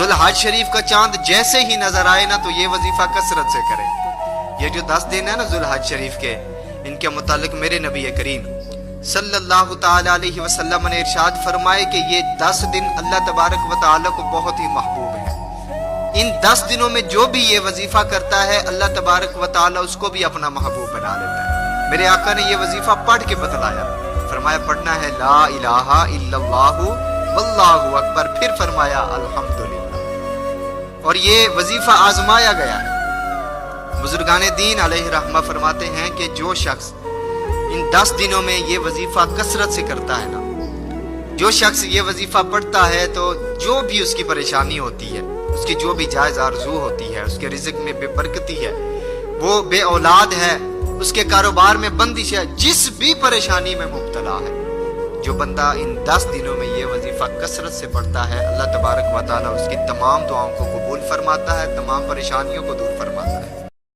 ذوالحج شریف کا چاند جیسے ہی نظر آئے نا تو یہ وظیفہ کثرت سے کرے. یہ جو 10 دن ہے نا ذوالحج شریف کے، ان کے متعلق میرے نبی کریم صلی اللہ تعالی علیہ وسلم نے ارشاد فرمائے کہ یہ 10 دن اللہ تبارک و تعالی کو بہت ہی محبوب ہے. ان 10 دنوں میں جو بھی یہ وظیفہ کرتا ہے اللہ تبارک و تعالی اس کو بھی اپنا محبوب بنا لیتا ہے. میرے آقا نے یہ وظیفہ پڑھ کے بتلایا، فرمایا پڑھنا ہے لا الہ الا اللہ واللہ اکبر، پھر فرمایا الحمدللہ. اور یہ وظیفہ آزمایا گیا ہے. بزرگان دین علیہ رحمہ فرماتے ہیں کہ جو شخص ان 10 دنوں میں یہ وظیفہ کثرت سے کرتا ہے نا، جو شخص یہ وظیفہ پڑھتا ہے تو جو بھی اس کی پریشانی ہوتی ہے، اس کی جو بھی جائز آرزو ہوتی ہے، اس کے رزق میں بے برکتی ہے، وہ بے اولاد ہے، اس کے کاروبار میں بندش ہے، جس بھی پریشانی میں مبتلا ہے، جو بندہ ان 10 دنوں میں یہ وظیفہ کثرت سے پڑھتا ہے اللہ تبارک و تعالی اس کی تمام دعاؤں کو قبول فرماتا ہے، تمام پریشانیوں کو دور فرماتا ہے.